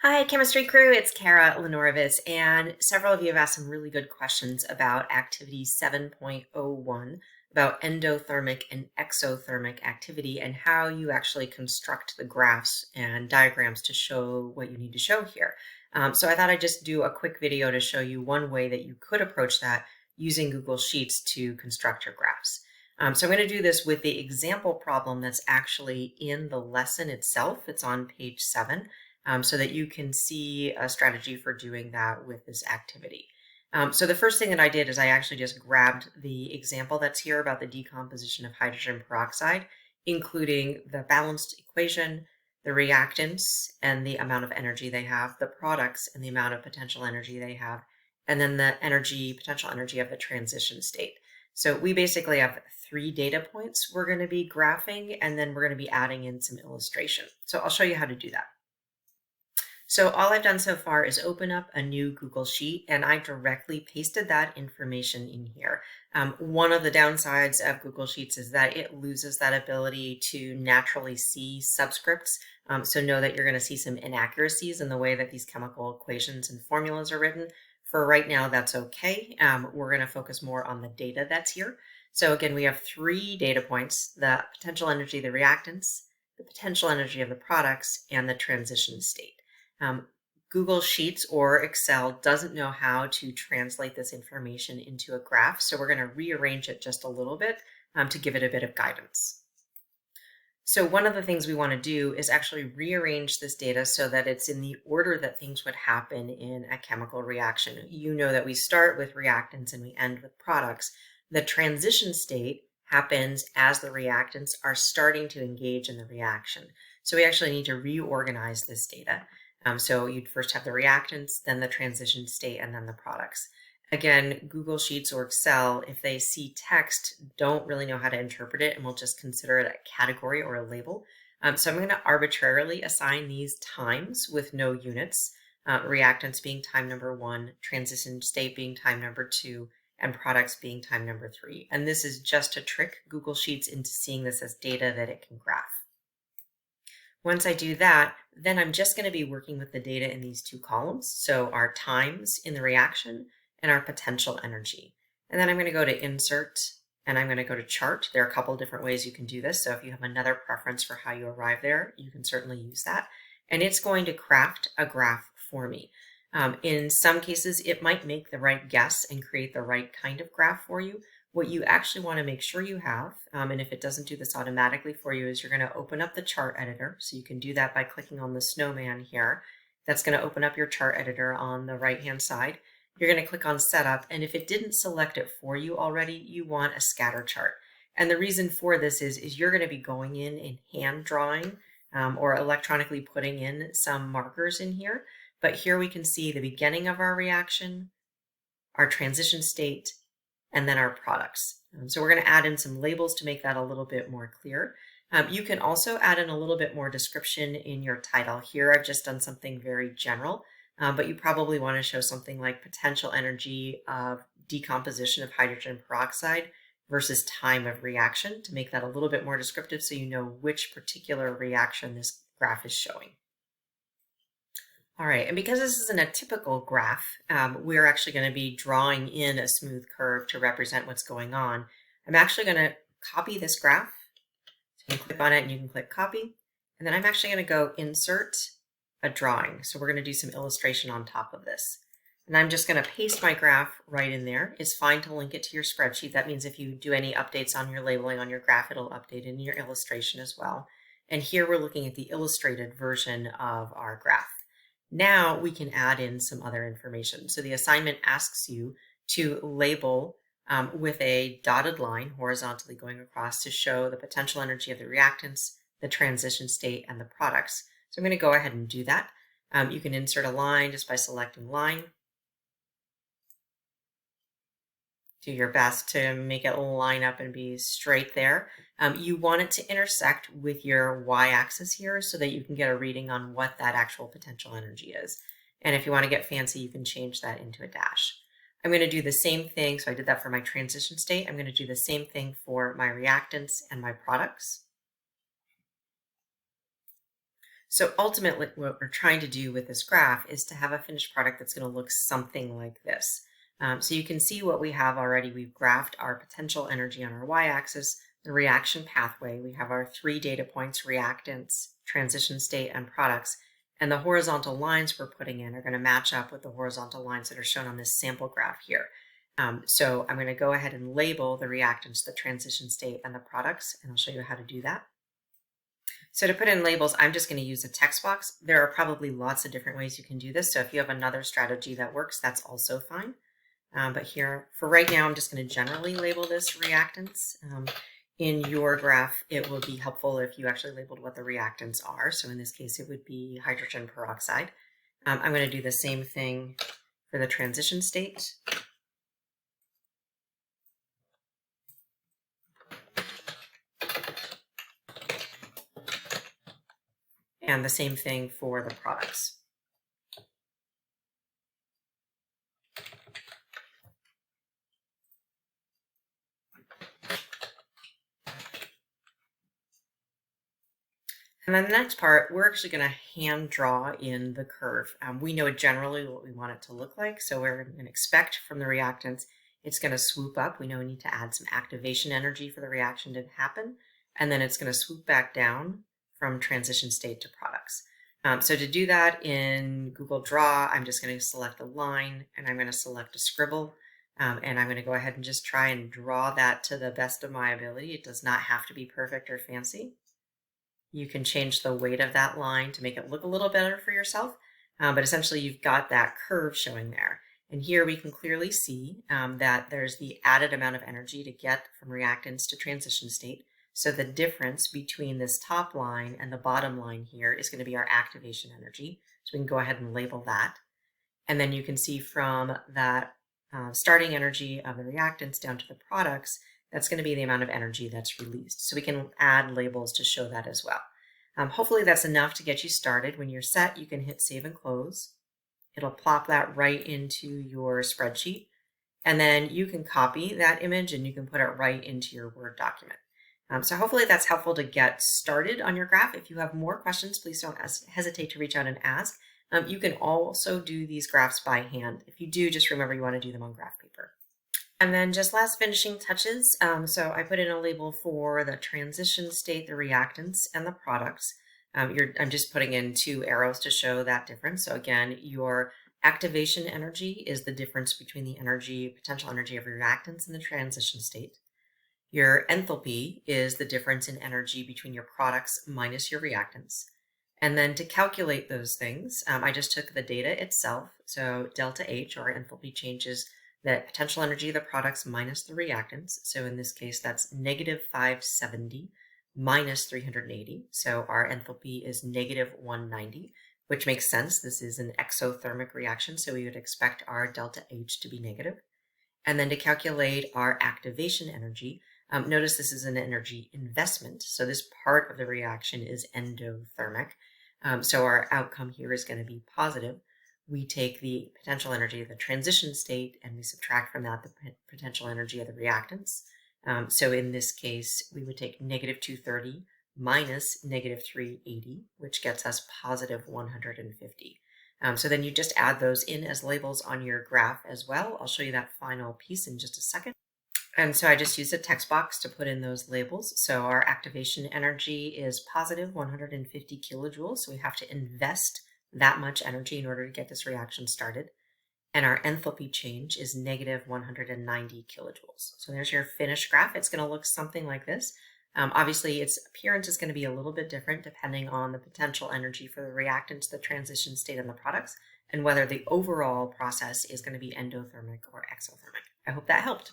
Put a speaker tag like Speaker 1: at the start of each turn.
Speaker 1: Hi, chemistry crew. It's Kara Lenorovitz, and several of you have asked some really good questions about activity 7.01 about endothermic and exothermic activity and how you actually construct the graphs and diagrams to show what you need to show here. So I thought I'd just do a quick video to show you one way that you could approach that using Google Sheets to construct your graphs. So I'm going to do this with the example problem that's actually in the lesson itself. It's on page 7. So that you can see a strategy for doing that with this activity. So the first thing that I did is I actually just grabbed the example that's here about the decomposition of hydrogen peroxide, including the balanced equation, the reactants and the amount of energy they have, the products and the amount of potential energy they have, and then the potential energy of the transition state. So we basically have 3 data points we're going to be graphing, and then we're going to be adding in some illustration. So I'll show you how to do that. So all I've done so far is open up a new Google Sheet, and I directly pasted that information in here. One of the downsides of Google Sheets is that it loses that ability to naturally see subscripts. So know that you're going to see some inaccuracies in the way that these chemical equations and formulas are written. For right now, that's okay. We're going to focus more on the data that's here. So again, we have 3 data points: the potential energy of the reactants, the potential energy of the products, and the transition state. Google Sheets or Excel doesn't know how to translate this information into a graph, so we're going to rearrange it just a little bit to give it a bit of guidance. So one of the things we want to do is actually rearrange this data so that it's in the order that things would happen in a chemical reaction. You know that we start with reactants and we end with products. The transition state happens as the reactants are starting to engage in the reaction. So we actually need to reorganize this data. So you'd first have the reactants, then the transition state, and then the products. Again, Google Sheets or Excel, if they see text, don't really know how to interpret it, and will just consider it a category or a label. So I'm going to arbitrarily assign these times with no units, reactants being time number 1, transition state being time number 2, and products being time number 3. And this is just to trick Google Sheets into seeing this as data that it can graph. Once I do that, then I'm just going to be working with the data in these 2 columns. So our times in the reaction and our potential energy. And then I'm going to go to Insert and I'm going to go to Chart. There are a couple different ways you can do this. So if you have another preference for how you arrive there, you can certainly use that. And it's going to craft a graph for me. In some cases, it might make the right guess and create the right kind of graph for you. What you actually want to make sure you have, and if it doesn't do this automatically for you, is you're going to open up the chart editor. So you can do that by clicking on the snowman here. That's going to open up your chart editor on the right-hand side. You're going to click on Setup, and if it didn't select it for you already, you want a scatter chart. And the reason for this is you're going to be going in and hand drawing or electronically putting in some markers in here. But here we can see the beginning of our reaction, our transition state, and then our products. So we're going to add in some labels to make that a little bit more clear. You can also add in a little bit more description in your title. Here I've just done something very general, but you probably want to show something like potential energy of decomposition of hydrogen peroxide versus time of reaction to make that a little bit more descriptive so you know which particular reaction this graph is showing. All right, and because this isn't a typical graph, we're actually going to be drawing in a smooth curve to represent what's going on. I'm actually going to copy this graph. So you can click on it and you can click copy. And then I'm actually going to go insert a drawing. So we're going to do some illustration on top of this. And I'm just going to paste my graph right in there. It's fine to link it to your spreadsheet. That means if you do any updates on your labeling on your graph, it'll update in your illustration as well. And here we're looking at the illustrated version of our graph. Now we can add in some other information. So the assignment asks you to label with a dotted line horizontally going across to show the potential energy of the reactants, the transition state, and the products. So I'm going to go ahead and do that. You can insert a line just by selecting line. Do your best to make it line up and be straight there. You want it to intersect with your y-axis here so that you can get a reading on what that actual potential energy is. And if you want to get fancy, you can change that into a dash. I'm going to do the same thing. So I did that for my transition state. I'm going to do the same thing for my reactants and my products. So ultimately, what we're trying to do with this graph is to have a finished product that's going to look something like this. So you can see what we have already. We've graphed our potential energy on our y-axis, the reaction pathway. We have our 3 data points: reactants, transition state, and products. And the horizontal lines we're putting in are going to match up with the horizontal lines that are shown on this sample graph here. So I'm going to go ahead and label the reactants, the transition state, and the products, and I'll show you how to do that. So to put in labels, I'm just going to use a text box. There are probably lots of different ways you can do this. So if you have another strategy that works, that's also fine. But here, for right now, I'm just going to generally label this reactants. In your graph, it will be helpful if you actually labeled what the reactants are. So in this case, it would be hydrogen peroxide. I'm going to do the same thing for the transition state. And the same thing for the products. And then the next part, we're actually going to hand draw in the curve. We know generally what we want it to look like, so we're going to expect from the reactants, it's going to swoop up. We know we need to add some activation energy for the reaction to happen, and then it's going to swoop back down from transition state to products. So to do that in Google Draw, I'm just going to select a line, and I'm going to select a scribble, and I'm going to go ahead and just try and draw that to the best of my ability. It does not have to be perfect or fancy. You can change the weight of that line to make it look a little better for yourself, but essentially you've got that curve showing there. And here we can clearly see that there's the added amount of energy to get from reactants to transition state. So the difference between this top line and the bottom line here is going to be our activation energy. So we can go ahead and label that. And then you can see from that starting energy of the reactants down to the products, that's going to be the amount of energy that's released. So we can add labels to show that as well. Hopefully that's enough to get you started. When you're set, you can hit save and close. It'll plop that right into your spreadsheet. And then you can copy that image and you can put it right into your Word document. So hopefully that's helpful to get started on your graph. If you have more questions, please don't hesitate to reach out and ask. You can also do these graphs by hand. If you do, just remember you want to do them on graph paper. And then just last finishing touches. So I put in a label for the transition state, the reactants, and the products. I'm just putting in 2 arrows to show that difference. So again, your activation energy is the difference between the potential energy of reactants and the transition state. Your enthalpy is the difference in energy between your products minus your reactants. And then to calculate those things, I just took the data itself. So delta H, or enthalpy changes, the potential energy of the products minus the reactants. So in this case, that's negative 570 minus 380. So our enthalpy is negative 190, which makes sense. This is an exothermic reaction, so we would expect our delta H to be negative. And then to calculate our activation energy, notice this is an energy investment. So this part of the reaction is endothermic. So our outcome here is going to be positive. We take the potential energy of the transition state and we subtract from that the potential energy of the reactants. So in this case, we would take negative 230 minus negative 380, which gets us positive 150. So then you just add those in as labels on your graph as well. I'll show you that final piece in just a second. And so I just used a text box to put in those labels. So our activation energy is positive 150 kilojoules. So we have to invest that much energy in order to get this reaction started. And our enthalpy change is negative 190 kilojoules. So there's your finished graph. It's going to look something like this. Obviously, its appearance is going to be a little bit different depending on the potential energy for the reactants, the transition state, and the products, and whether the overall process is going to be endothermic or exothermic. I hope that helped.